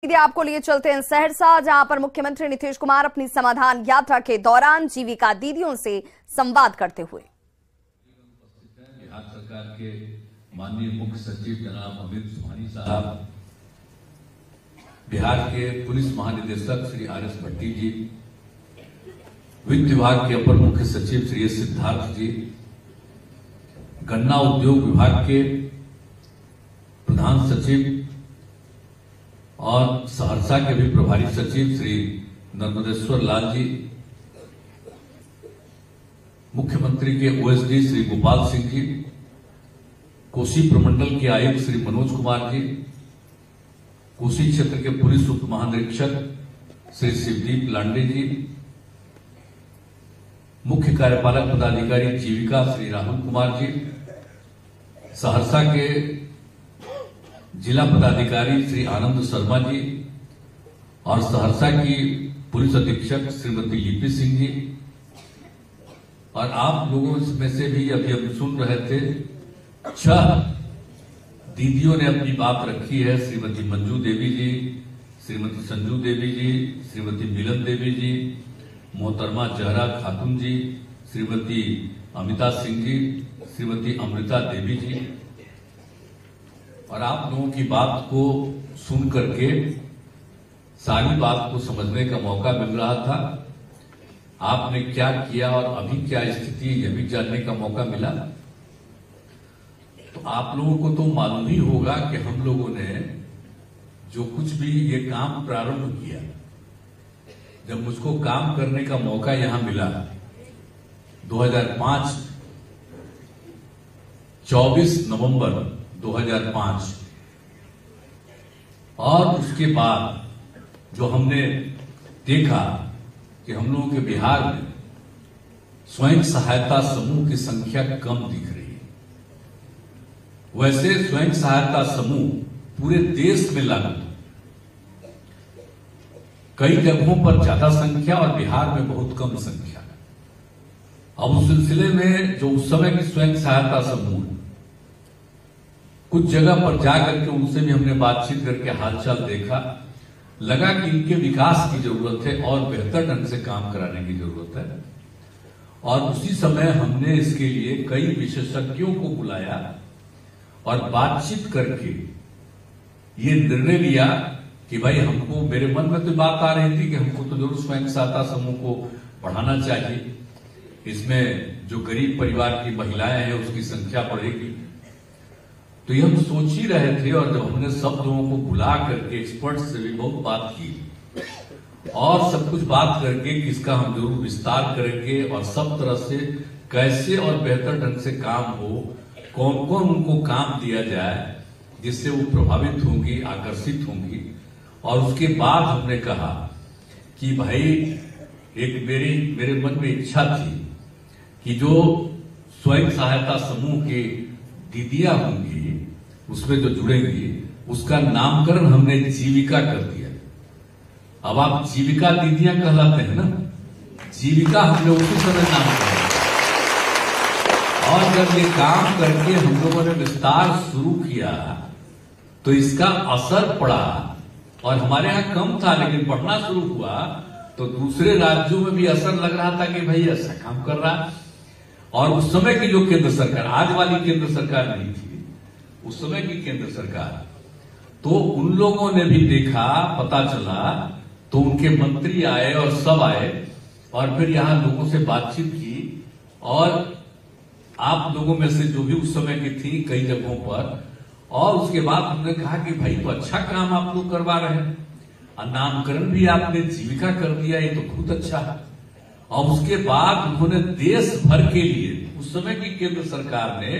सीधे आपको लिए चलते हैं सहरसा, जहां पर मुख्यमंत्री नीतीश कुमार अपनी समाधान यात्रा के दौरान जीविका दीदियों से संवाद करते हुए। बिहार सरकार के माननीय मुख्य सचिव जनाब अमित सुबहानी साहब, बिहार के पुलिस महानिदेशक श्री आर.एस. भट्टी जी, वित्त विभाग के अपर मुख्य सचिव श्री एस. सिद्धार्थ जी, गन्ना उद्योग विभाग के प्रधान सचिव और सहरसा के भी प्रभारी सचिव श्री नर्मदेश्वर लाल जी, मुख्यमंत्री के ओएसडी श्री गोपाल सिंह जी, कोसी प्रमंडल के आयुक्त श्री मनोज कुमार जी, कोसी क्षेत्र के पुलिस उप महानिरीक्षक श्री शिवदीप लांडे जी, मुख्य कार्यपालक पदाधिकारी जीविका श्री राहुल कुमार जी, सहरसा के जिला पदाधिकारी श्री आनंद शर्मा जी और सहरसा की पुलिस अधीक्षक श्रीमती लिपि सिंह जी, और आप लोगों में से भी अभी हम सुन रहे थे 6 दीदियों ने अपनी बात रखी है। श्रीमती मंजू देवी जी, श्रीमती संजू देवी जी, श्रीमती मिलन देवी जी, मोहतरमा जहरा खातून जी, श्रीमती अमिता सिंह जी, श्रीमती अमृता देवी जी, और आप लोगों की बात को सुन करके सारी बात को समझने का मौका मिल रहा था। आपने क्या किया और अभी क्या स्थिति है यह भी जानने का मौका मिला। तो आप लोगों को तो मालूम ही होगा कि हम लोगों ने जो कुछ भी ये काम प्रारंभ किया, जब मुझको काम करने का मौका यहां मिला 2005 24 नवंबर 2005, और उसके बाद जो हमने देखा कि हम लोगों के बिहार में स्वयं सहायता समूह की संख्या कम दिख रही है। वैसे स्वयं सहायता समूह पूरे देश में लागू, कई जगहों पर ज्यादा संख्या और बिहार में बहुत कम संख्या। अब उस सिलसिले में जो उस समय की स्वयं सहायता समूह कुछ जगह पर जाकर के उनसे भी हमने बातचीत करके हालचाल देखा, लगा कि इनके विकास की जरूरत है और बेहतर ढंग से काम कराने की जरूरत है। और उसी समय हमने इसके लिए कई विशेषज्ञों को बुलाया और बातचीत करके ये निर्णय लिया कि भाई हमको, मेरे मन में तो बात आ रही थी कि हमको तो जरूर स्वयं सहायता समूह को बढ़ाना चाहिए, इसमें जो गरीब परिवार की महिलाएं हैं उसकी संख्या बढ़ेगी। तो ये हम सोच ही रहे थे, और जब हमने सब लोगों को बुला करके एक्सपर्ट से भी बहुत बात की और सब कुछ बात करके कि इसका हम जरूर विस्तार करेंगे और सब तरह से कैसे और बेहतर ढंग से काम हो, कौन कौन उनको काम दिया जाए जिससे वो प्रभावित होंगी, आकर्षित होंगी। और उसके बाद हमने कहा कि भाई एक मेरे मन में इच्छा थी कि जो स्वयं सहायता समूह के दीदियां होंगी उसमें जो जुड़ेंगी उसका नामकरण हमने जीविका कर दिया। अब आप जीविका दीदियां कहलाते हैं ना, जीविका हमने उसी समय नामकरण, और जब ये काम करके हम लोगों ने विस्तार शुरू किया तो इसका असर पड़ा, और हमारे यहां कम था लेकिन बढ़ना शुरू हुआ, तो दूसरे राज्यों में भी असर लग रहा था कि भाई ऐसा काम कर रहा है। और उस समय की जो केंद्र सरकार, आज वाली केंद्र सरकार नहीं थी, उस समय की केंद्र सरकार, तो उन लोगों ने भी देखा, पता चला, तो उनके मंत्री आए और सब आए और फिर यहां लोगों से बातचीत की, और आप लोगों में से जो भी उस समय की थी कई जगहों पर, और उसके बाद हमने कहा कि भाई तो अच्छा काम आप लोग करवा रहे हैं, और नामकरण भी आपने जीविका कर दिया, ये तो बहुत अच्छा है। और उसके बाद उन्होंने देश भर के लिए, उस समय की केंद्र सरकार ने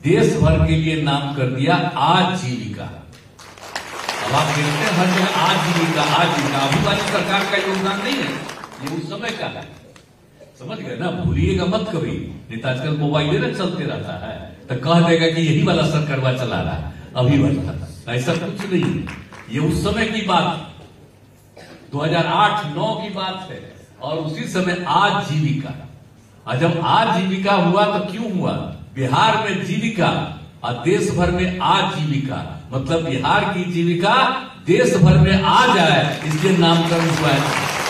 देश भर के लिए नाम कर दिया आजीविका। अब आप देखते हैं हर जगह आजीविका आजीविका, अभी वाली सरकार का योगदान नहीं है, ये उस समय का है, समझ गए ना। भूलिएगा मत कभी, नहीं तो आजकल मोबाइल ना चलते रहता है तो कह देगा कि यही वाला सरकारवा चला रहा है, अभी वाला, ऐसा कुछ नहीं है। ये उस समय की बात 2008-9 की बात है, और उसी समय आजीविका। और जब आजीविका हुआ तो क्यों हुआ? बिहार में जीविका और देश भर में आजीविका, मतलब बिहार की जीविका देश भर में आ जाए, इसलिए नामकरण हुआ है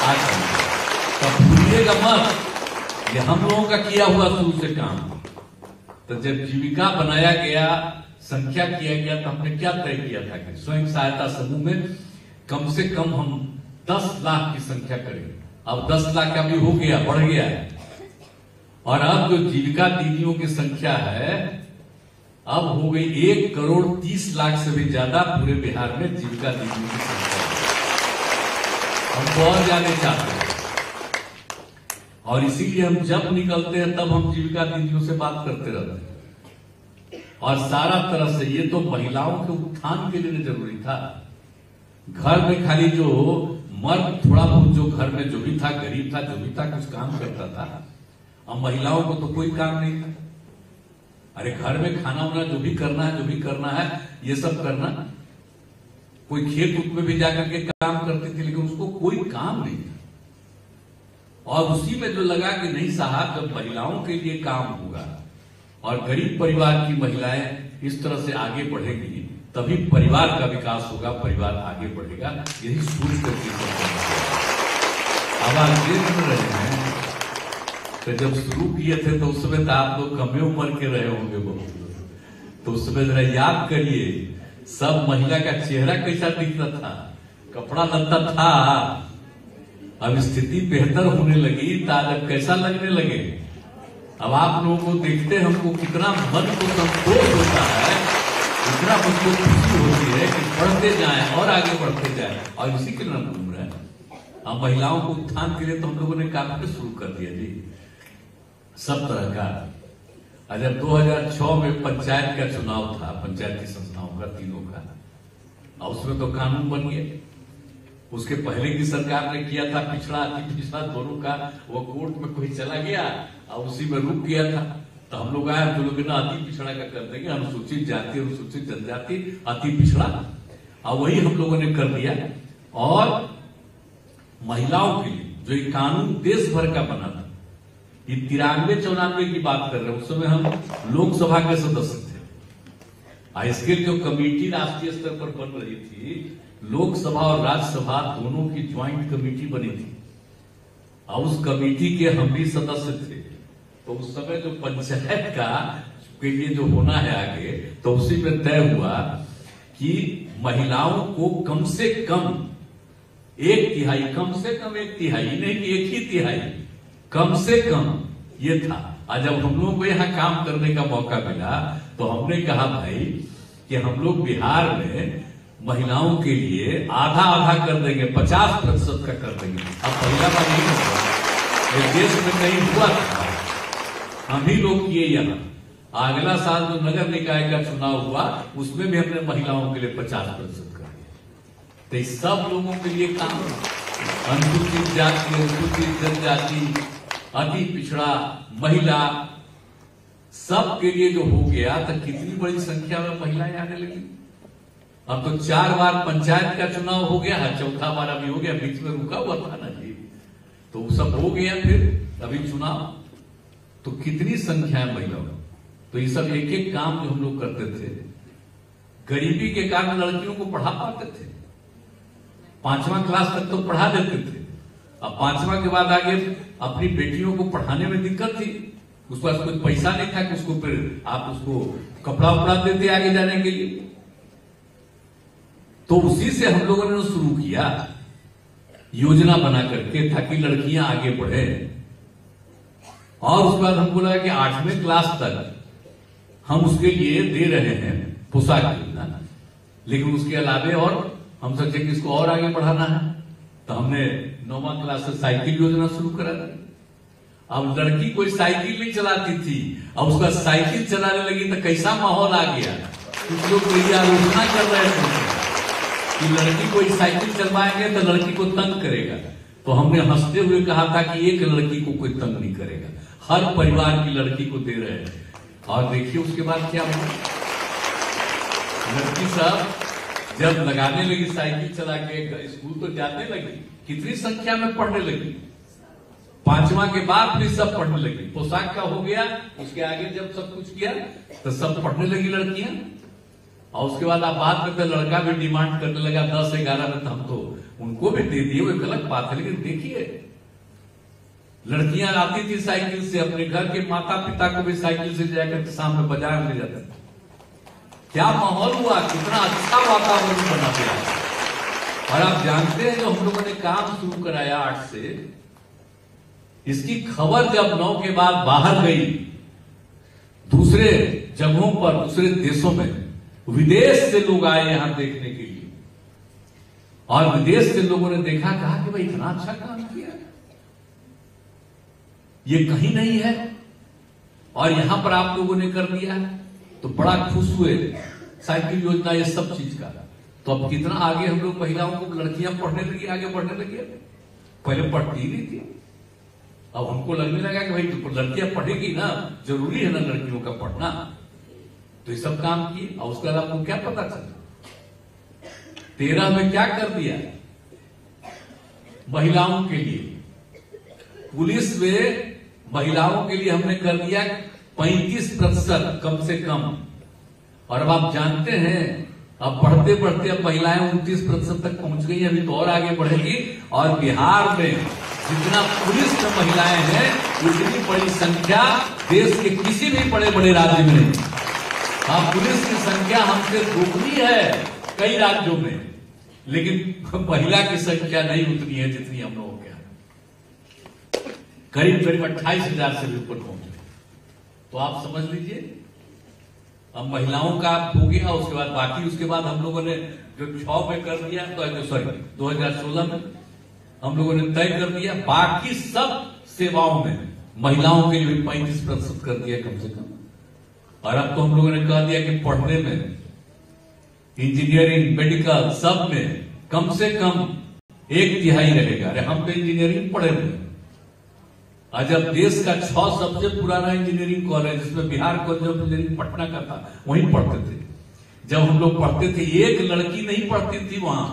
आज। तब भूलिएगा मत, ये हम लोगों का किया हुआ शुरू से काम। तो जब जीविका बनाया गया, संख्या किया गया, तो हमने क्या तय किया था कि स्वयं सहायता समूह में कम से कम हम 10 लाख की संख्या करेंगे। अब 10 लाख का भी हो गया, बढ़ गया है। और अब जो जीविका दीदियों की संख्या है, अब हो गई 1,30,00,000 से भी ज्यादा पूरे बिहार में जीविका दीदियों की संख्या। हम तो और जाने चाहते हैं, और इसीलिए हम जब निकलते हैं तब हम जीविका दीदियों से बात करते रहते हैं। और सारा तरह से ये तो महिलाओं के उत्थान के लिए जरूरी था। घर में खाली जो मर्द थोड़ा बहुत जो घर में जो भी था, गरीब था, जो भी था, कुछ काम करता था। अब महिलाओं को तो कोई काम नहीं था। अरे घर में खाना वाना जो भी करना है, जो भी करना है, ये सब करना। कोई खेत उत में भी जाकर के काम करती थी, लेकिन उसको कोई काम नहीं था। और उसी में जो लगा कि नहीं साहब, जब महिलाओं के लिए काम होगा और गरीब परिवार की महिलाएं इस तरह से आगे बढ़ेगी, तभी परिवार का विकास होगा, परिवार आगे बढ़ेगा। यही सोच करके अब आप देख रहे हैं। तो जब शुरू किए थे तो उस समय तो आप लोग कमे उम्र के रहे होंगे बहुत। तो उस समय जरा याद करिए, सब महिला का चेहरा कैसा दिखता था, कपड़ा लत्ता था। अब स्थिति बेहतर होने लगी तो आज कैसा लगने लगे। अब आप लोगों को देखते हमको कितना मन को संतोष होता है, इतना मुझको खुशी होती है कि बढ़ते जाएं और आगे बढ़ते जाएं। और इसी के लिए हम घूम रहे हैं। अब महिलाओं को उत्थान के लिए तो हम लोगों ने काम शुरू कर दिया जी, सब तरह का। जब 2006 में पंचायत का चुनाव था, पंचायती संस्थाओं का, तीनों का, और उसमें तो कानून बन गया। उसके पहले की सरकार ने किया था पिछड़ा अति पिछड़ा दोनों का, वो कोर्ट में कोई चला गया और उसी में रुक गया था। तो हम लोग आए, तो लोग ना अति पिछड़ा का कर देंगे, अनुसूचित जाति, अनुसूचित जनजाति, अति पिछड़ा, और वही हम लोगों ने कर दिया। और महिलाओं के लिए जो ये कानून देश भर का बना था, ये 93-94 की बात कर रहे हैं। उस समय हम लोकसभा के सदस्य थे। इसके जो कमेटी राष्ट्रीय स्तर पर बन रही थी, लोकसभा और राज्यसभा दोनों की ज्वाइंट कमेटी बनी थी, और उस कमेटी के हम भी सदस्य थे। तो उस समय जो पंचायत का के लिए जो होना है आगे, तो उसी में तय हुआ कि महिलाओं को कम से कम 1/3, कम से कम 1/3, नहीं कि 1/3, कम से कम ये था। और जब हम लोगों को यहाँ काम करने का मौका मिला, तो हमने कहा भाई कि हम लोग बिहार में महिलाओं के लिए आधा आधा कर देंगे, 50% का कर देंगे। अब पहला बार नहीं हुआ, देश में कहीं हुआ था, हम ही लोग किए यहाँ। अगला साल जो नगर निकाय का चुनाव हुआ, उसमें भी हमने महिलाओं के लिए 50% कर दिया। तो इस सब लोगों के लिए काम, अनुसूचित जाति, अनुसूचित जनजाति, अति पिछड़ा, महिला, सब के लिए जो हो गया, तो कितनी बड़ी संख्या में महिलाएं आने लगी। अब तो 4 बार पंचायत का चुनाव हो गया है, चौथा बार अभी हो गया, बीच में रुका हुआ था ना जी, तो वो सब हो गया। फिर अभी चुनाव, तो कितनी संख्या है महिलाओं। तो ये सब एक एक काम जो हम लोग करते थे, गरीबी के कारण लड़कियों को पढ़ा पाते थे। 5वां क्लास तक तो पढ़ा देते थे। अब 5वां के बाद आगे अपनी बेटियों को पढ़ाने में दिक्कत थी, उसके पास कोई पैसा नहीं था कि उसको फिर आप उसको कपड़ा उपड़ा देते आगे जाने के लिए। तो उसी से हम लोगों ने शुरू किया योजना बना करके, ताकि लड़कियां आगे बढ़े। और उसके बाद हमको लगा कि 8वें क्लास तक हम उसके लिए दे रहे हैं पोशाक योजना, लेकिन उसके अलावे और हम सोचे कि इसको और आगे बढ़ाना है, तो हमने 9वां क्लास से साइकिल योजना शुरू करा दी। अब लड़की कोई साइकिल नहीं चलाती थी, अब उसका साइकिल चलाने लगी तो कैसा माहौल आ गया। कुछ लोग तो ये आलोचना कर रहे थे कि लड़की कोई साइकिल चलवाएंगे तो लड़की को तंग करेगा। तो हमने हंसते हुए कहा था कि एक लड़की को कोई तंग नहीं करेगा, हर परिवार की लड़की को दे रहे हैं। और देखिए उसके बाद क्या हुआ, लड़की सब जब लगाने लगी साइकिल चला के, स्कूल तो जाने लगी, कितनी संख्या में पढ़ने लगी। 5वां के बाद भी सब पढ़ने लगी। पोशाक का हो गया, उसके आगे जब सब कुछ किया तो सब पढ़ने लगी लड़कियां। और उसके बाद आप बाद में तो लड़का भी डिमांड करने लगा 10-11 में, तो हम तो उनको भी दे दिए, वो गलत बात है। लेकिन देखिए, लड़कियां आती थी साइकिल से, अपने घर के माता पिता को भी साइकिल से जाकर शाम में बाजार ले जाते थे। क्या माहौल हुआ, कितना अच्छा वातावरण बना दिया। और आप जानते हैं जो हम लोगों ने काम शुरू कराया 8 से, इसकी खबर जब 9 के बाद बाहर गई दूसरे जगहों पर, दूसरे देशों में, विदेश से लोग आए यहां देखने के लिए, और विदेश से लोगों ने देखा, कहा कि भाई इतना अच्छा काम किया, ये कहीं नहीं है और यहां पर आप लोगों ने कर दिया है। तो बड़ा खुश हुए, साइकिल योजना ये सब चीज का। तो अब कितना आगे हम लोग, महिलाओं को, लड़कियां पढ़ने लगी, आगे बढ़ने लगी। पहले पढ़ती ही नहीं थी, अब हमको लगने लगा कि भाई तो लड़कियां पढ़ेगी ना, जरूरी है ना लड़कियों का पढ़ना। तो ये सब काम किए। और उसके बाद आपको क्या पता चला, 13 में क्या कर दिया महिलाओं के लिए, पुलिस में महिलाओं के लिए हमने कर दिया 35% कम से कम। और अब आप जानते हैं, अब बढ़ते बढ़ते अब महिलाएं 29% तक पहुंच गई, अभी तो और आगे बढ़ेगी। और बिहार में जितना पुलिस में महिलाएं हैं, उतनी बड़ी संख्या देश के किसी भी बड़े बड़े राज्य में नहीं। हाँ, पुलिस की संख्या हमसे दोगुनी है कई राज्यों में, लेकिन महिला की संख्या नहीं उतनी है जितनी हम लोगों के यहाँ, करीब 28,000 से भी ऊपर पहुंचे। तो आप समझ लीजिए, अब महिलाओं का हो गया। उसके बाद बाकी, उसके बाद हम लोगों ने जो 6 में कर दिया, तो सॉरी 2016 में हम लोगों ने तय कर दिया, बाकी सब सेवाओं में महिलाओं के लिए 35% कर दिया कम से कम। और अब तो हम लोगों ने कह दिया कि पढ़ने में, इंजीनियरिंग, मेडिकल, सब में कम से कम 1/3 रहेगा। अरे हम तो इंजीनियरिंग पढ़े हुए, आज अब देश का 6 सबसे पुराना इंजीनियरिंग कॉलेज, जिसमें Bihar college of engineering Patna का था, वहीं पढ़ते थे। जब हम लोग पढ़ते थे, एक लड़की नहीं पढ़ती थी वहां,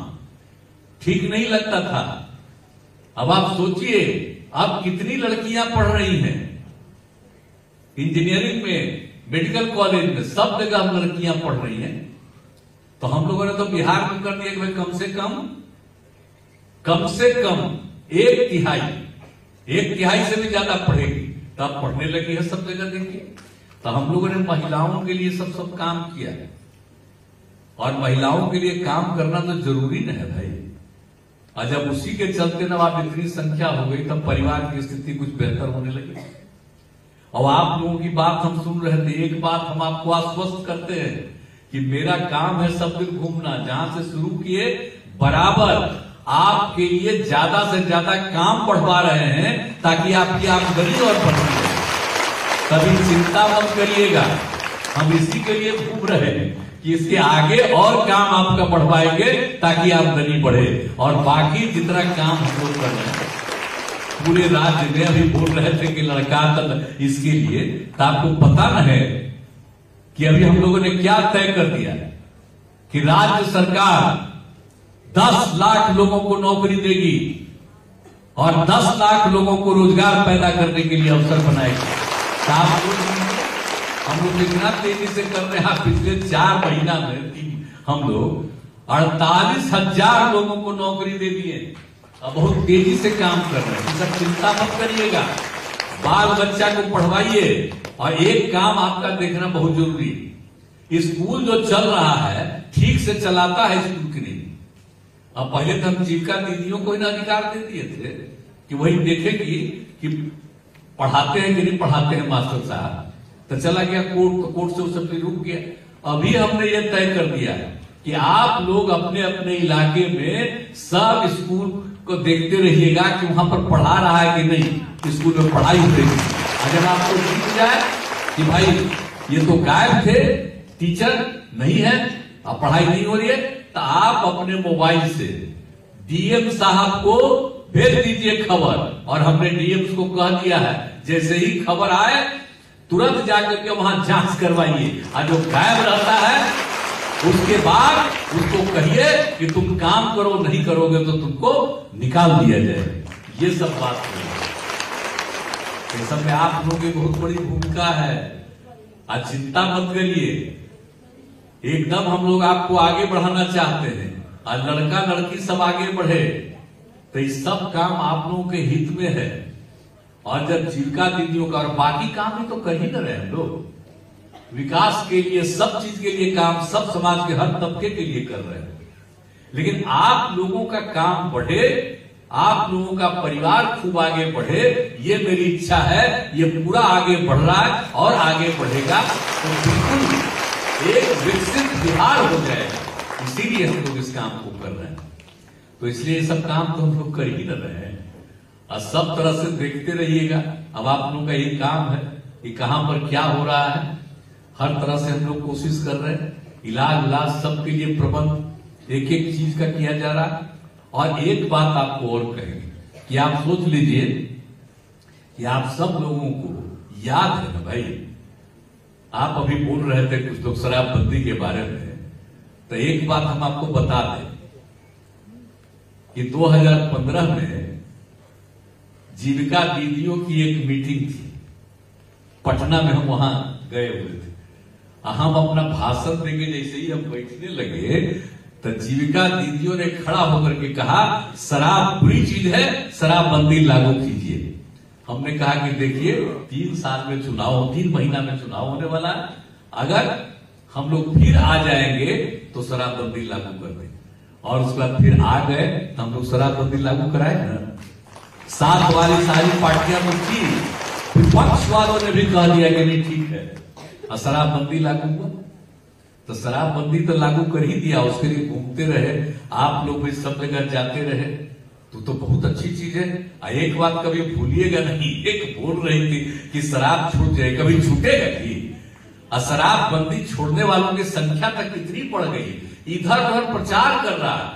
ठीक नहीं लगता था। अब आप सोचिए, अब कितनी लड़कियां पढ़ रही हैं इंजीनियरिंग में, मेडिकल कॉलेज में, सब जगह हम लड़कियां पढ़ रही हैं। तो हम लोगों ने तो बिहार में कर दिया कि भाई कम से कम 1/3 से भी ज्यादा पढ़ेगी, तब पढ़ने लगी है सब जगह। देखिए, तो हम लोगों ने महिलाओं के लिए सब काम किया है। और महिलाओं के लिए काम करना तो जरूरी न है भाई। और जब उसी के चलते ना आप इतनी संख्या हो गई, तब परिवार की स्थिति कुछ बेहतर होने लगी। और आप लोगों की बात हम सुन रहे थे। एक बात हम आपको आश्वस्त करते हैं कि मेरा काम है सब दिन घूमना, जहां से शुरू किए बराबर आपके लिए ज्यादा से ज्यादा काम बढ़वा रहे हैं, ताकि आपकी आमदनी और बढ़ती रहे। कभी चिंता मत करिएगा, हम इसी के लिए घूम रहे हैं कि इसके आगे और काम आपका बढ़वाएंगे ताकि आमदनी बढ़े। और बाकी जितना काम हम लोग कर रहे हैं पूरे राज्य में, अभी बोल रहे थे कि लड़का तक इसके लिए, तो आपको पता न है कि अभी हम लोगों ने क्या तय कर दिया कि राज्य सरकार 10 लाख लोगों को नौकरी देगी और 10 लाख लोगों को रोजगार पैदा करने के लिए अवसर बनाएगी। हम लोग इतना तेजी से कर रहे हैं, पिछले 4 महीना में हम लोग 48,000 लोगों को नौकरी दे दिए। अब बहुत तेजी से काम कर रहे हैं, सब चिंता मत करिएगा। बाल बच्चा को पढ़वाइए। और एक काम आपका देखना बहुत जरूरी है, स्कूल जो चल रहा है ठीक से चलाता है स्कूल की नहीं। अब पहले तो हम जीविका दीदियों को इन अधिकार दे दिए थे कि वही देखेगी कि पढ़ाते हैं कि नहीं पढ़ाते हैं मास्टर साहब, तो चला गया कोर्ट, तो कोर्ट से वो सब रुक गया। अभी हमने ये तय कर दिया है कि आप लोग अपने अपने इलाके में सब स्कूल को देखते रहिएगा कि वहां पर पढ़ा रहा है कि नहीं, स्कूल में पढ़ाई हो रही है। अगर आपको दिख जाए कि भाई ये तो गायब थे, टीचर नहीं है, अब पढ़ाई नहीं हो रही है, तो आप अपने मोबाइल से डीएम साहब को भेज दीजिए खबर। और हमने डीएम को कह दिया है, जैसे ही खबर आए तुरंत जाकर के वहां जांच करवाइए। और जो गायब रहता है उसके बाद उसको कहिए कि तुम काम करो, नहीं करोगे तो तुमको निकाल दिया जाए। ये सब बात है, ये सब में आप लोगों की बहुत बड़ी भूमिका है। आज चिंता मत करिए, एकदम हम लोग आपको आगे बढ़ाना चाहते हैं और लड़का लड़की सब आगे बढ़े, तो इस सब काम आप लोगों के हित में है। और जब जीविका दीदियों का और बाकी काम ही तो कर ही न रहे हम लोग, विकास के लिए सब चीज के लिए काम सब समाज के हर तबके के लिए कर रहे हैं। लेकिन आप लोगों का काम बढ़े, आप लोगों का परिवार खूब आगे बढ़े, ये मेरी इच्छा है। ये पूरा आगे बढ़ रहा है और आगे बढ़ेगा तो बिल्कुल एक विकसित बिहार हो जाएगा। इसीलिए हम लोग इस काम को कर रहे हैं। तो इसलिए ये सब काम तो हम लोग कर ही न रहे हैं और सब तरह से देखते रहिएगा। अब आप लोगों का ये काम है कि कहां पर क्या हो रहा है, हर तरह से हम लोग कोशिश कर रहे हैं। इलाज सबके लिए प्रबंध एक एक चीज का किया जा रहा है। और एक बात आपको और कहेंगे कि आप सोच लीजिए कि आप सब लोगों को याद है ना भाई, आप अभी बोल रहे थे कुछ लोग शराबबंदी के बारे में, तो एक बात हम आपको बता दें कि 2015 में जीविका दीदियों की एक मीटिंग थी पटना में, हम वहां गए हुए थे। हम अपना भाषण देंगे, जैसे ही हम बैठने लगे तो जीविका दीदियों ने खड़ा होकर के कहा शराब बुरी चीज है, शराबबंदी लागू कीजिए। हमने कहा कि देखिए 3 साल में चुनाव, 3 महीना में चुनाव होने वाला है, अगर हम लोग फिर आ जाएंगे तो शराबबंदी लागू कर दें। और उसके बाद फिर आ गए तो हम लोग शराबबंदी लागू कराए ना। साथ वाली सारी पार्टियां तो थी, विपक्ष वालों ने भी कह दिया कि नहीं ठीक है, और शराबबंदी लागू हुआ। तो शराबबंदी तो लागू कर ही दिया, उसके लिए घूमते रहे आप लोग भी, सब जगह जाते रहे, तो बहुत अच्छी चीज है। एक बात कभी भूलिएगा नहीं, एक बोल रही थी कि शराब छूट जाए, कभी छूटेगा कि? और शराबबंदी छोड़ने वालों की संख्या तक कितनी बढ़ गई, इधर उधर प्रचार कर रहा है।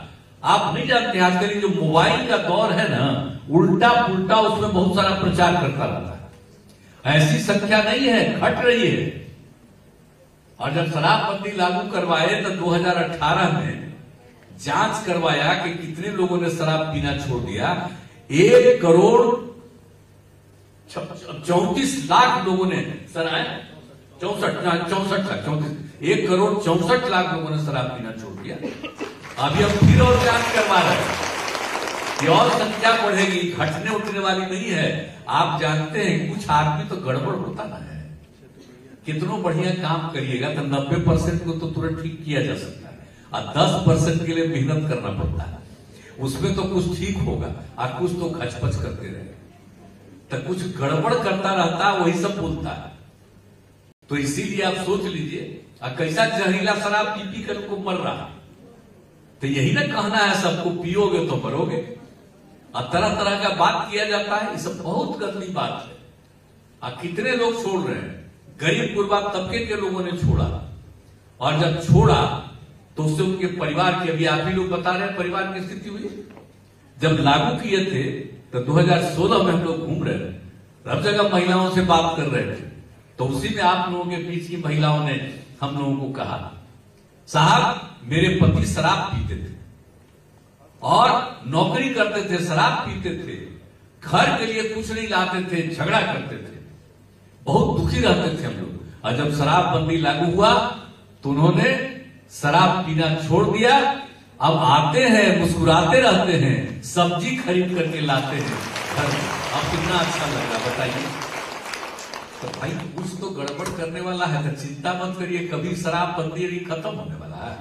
आप नहीं जानते आजकल जो मोबाइल का दौर है ना, उल्टा पुल्टा उसमें बहुत सारा प्रचार करता रहता है। ऐसी संख्या नहीं है, घट रही है। और जब शराबबंदी लागू करवाए तो 2018 में जांच करवाया कि कितने लोगों ने शराब पीना छोड़ दिया। 1 करोड़ 34 लाख लोगों ने 1 करोड़ 64 लाख लोगों ने शराब पीना छोड़ दिया। अभी हम फिर और जांच करवा रहे हैं कि और संख्या बढ़ेगी, घटने उठने वाली नहीं है। आप जानते हैं कुछ आदमी तो गड़बड़ होता ना है, कितनों बढ़िया काम करिएगा तो 90% को तो तुरंत ठीक किया जा सकता है, और 10% के लिए मेहनत करना पड़ता है। उसमें तो कुछ ठीक होगा और कुछ तो खचपच करते रहे, तो कुछ गड़बड़ करता रहता है, वही सब बोलता है। तो इसीलिए आप सोच लीजिए कैसा जहरीला शराब पी पी कर को मर रहा। तो यही ना कहना है सबको, पियोगे तो मरोगे, और तरह तरह का बात किया जाता है। ये सब बहुत गंदी बात है। और कितने लोग छोड़ रहे हैं, गरीब गुरबा तबके के लोगों ने छोड़ा, और जब छोड़ा तो उससे उनके परिवार की, अभी आप ही लोग बता रहे हैं परिवार की स्थिति हुई। जब लागू किए थे तो 2016 में हम लोग घूम रहे थे, हर जगह महिलाओं से बात कर रहे थे, तो उसी में आप लोगों के बीच की महिलाओं ने हम लोगों को कहा साहब मेरे पति शराब पीते थे और नौकरी करते थे, शराब पीते थे, घर के लिए कुछ नहीं लाते थे, झगड़ा करते थे, बहुत दुखी रहते थे हम लोग। और जब शराबबंदी लागू हुआ तो उन्होंने शराब पीना छोड़ दिया। अब आते हैं, मुस्कुराते रहते हैं, सब्जी खरीद करके लाते हैं घर में। अब कितना अच्छा लग रहा बताइए। तो भाई कुछ तो गड़बड़ करने वाला है, तो चिंता मत करिए, कभी शराबबंदी अभी खत्म होने वाला है।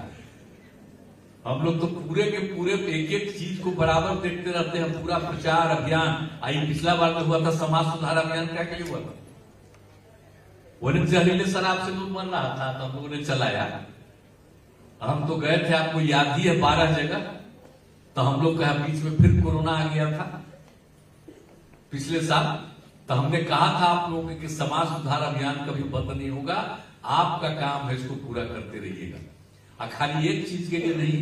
हम लोग तो पूरे के पूरे एक एक चीज को बराबर देखते रहते हैं, पूरा प्रचार अभियान। आई पिछला बार जो हुआ था समाज सुधार अभियान, क्या क्या हुआ था, वो जहरीले शराब से लोग मर रहा था, तो हम लोगों ने चलाया। हम तो गए थे, आपको याद ही है, 12 जगह। तो हम लोग का बीच में फिर कोरोना आ गया था पिछले साल। तो हमने कहा था आप लोगों को कि समाज सुधार अभियान कभी बंद नहीं होगा, आपका काम है, इसको पूरा करते रहिएगा। और खाली एक चीज के लिए नहीं,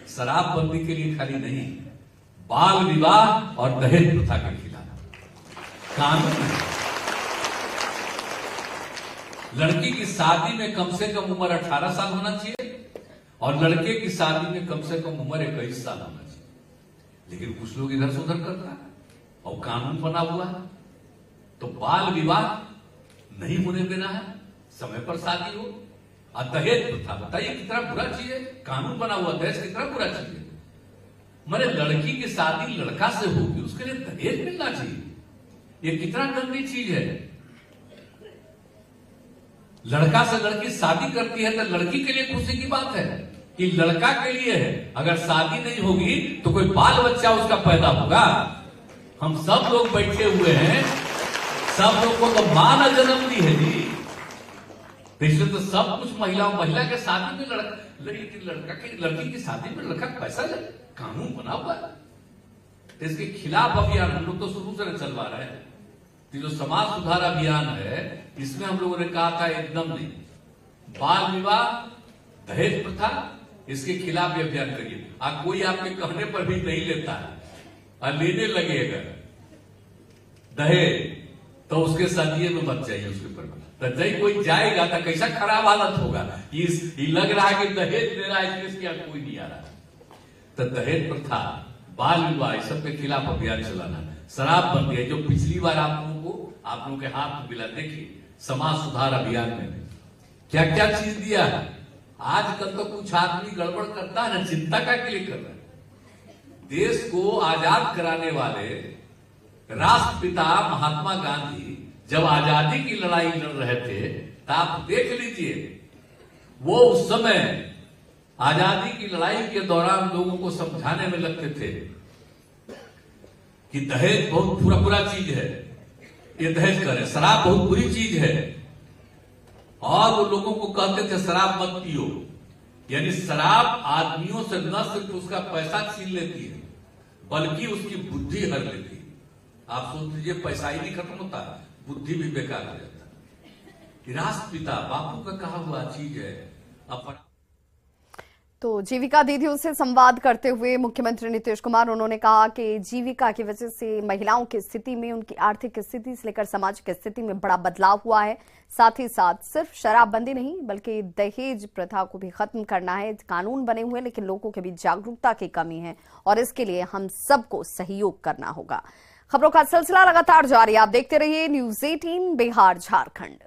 शराबबंदी के लिए खाली नहीं, बाल विवाह और दहेज प्रथा के खिलाफ कानून है। लड़की की शादी में कम से कम उम्र 18 साल होना चाहिए और लड़के की शादी में कम से कम उम्र 21 साल होना चाहिए। लेकिन कुछ लोग इधर से उधर कर रहा है और कानून बना हुआ है। तो बाल विवाह नहीं होने देना है, समय पर शादी हो, और दहेज प्रथा बताइए कितना बुरा चीज है। कानून बना हुआ दहेज कितना बुरा चीज है। मैंने लड़की की शादी लड़का से होगी, उसके लिए दहेज मिलना चाहिए, ये कितना गंदी चीज है। लड़का से लड़की शादी करती है तो लड़की के लिए खुशी की बात है कि लड़का के लिए है। अगर शादी नहीं होगी तो कोई बाल बच्चा उसका पैदा होगा। हम सब लोग बैठे हुए हैं, सब लोग को तो मां ने जन्म दी है जी। इसलिए तो सब कुछ महिला के शादी में लड़की की शादी में लड़का पैसा ले, कानून बना हुआ है। इसके खिलाफ अभियान हम लोग तो शुरू से चलवा रहे हैं। जो समाज सुधार अभियान है इसमें हम लोगों ने कहा था एकदम नहीं, बाल विवाह, दहेज प्रथा, इसके खिलाफ भी अभियान करिए। कोई आपके कहने पर भी नहीं लेता है और लेने लगे अगर दहेज तो उसके शादी में मत जाइए। उसके पर तो जब कोई जाएगा तो कैसा खराब हालत होगा। ये लग रहा है कि दहेज दे रहा है, इसके यहाँ कोई नहीं आ रहा। तो दहेज प्रथा, बाल विवाह, इस सब के खिलाफ अभियान चलाना। शराबबंदी है जो पिछली बार आप लोगों के हाथ में मिला, देखिए समाज सुधार अभियान में क्या क्या चीज दिया है। आजकल तो कुछ आदमी गड़बड़ करता है ना, चिंता का के लिए कर रहा है। देश को आजाद कराने वाले राष्ट्रपिता महात्मा गांधी जब आजादी की लड़ाई लड़ रहे थे तो आप देख लीजिए, वो उस समय आजादी की लड़ाई के दौरान लोगों को समझाने में लगते थे कि दहेज बहुत बुरा चीज है, ये दहेज करें, शराब बहुत बुरी चीज है। और वो लोगों को कहते थे शराब मत पियो। यानी शराब आदमियों से न सिर्फ उसका पैसा छीन लेती है बल्कि उसकी बुद्धि हर लेती है। आप सोच लीजिए, पैसा ही नहीं खत्म होता, बुद्धि भी बेकार हो जाता। राष्ट्रपिता बापू का कहा हुआ चीज है। तो जीविका दीदियों से संवाद करते हुए मुख्यमंत्री नीतीश कुमार, उन्होंने कहा कि जीविका की वजह से महिलाओं की स्थिति में, उनकी आर्थिक स्थिति से लेकर सामाजिक स्थिति में बड़ा बदलाव हुआ है। साथ ही साथ सिर्फ शराबबंदी नहीं बल्कि दहेज प्रथा को भी खत्म करना है। कानून बने हुए लेकिन लोगों के बीच जागरूकता की कमी है और इसके लिए हम सबको सहयोग करना होगा। खबरों का सिलसिला लगातार जारी, आप देखते रहिए न्यूज़ 18 बिहार झारखंड।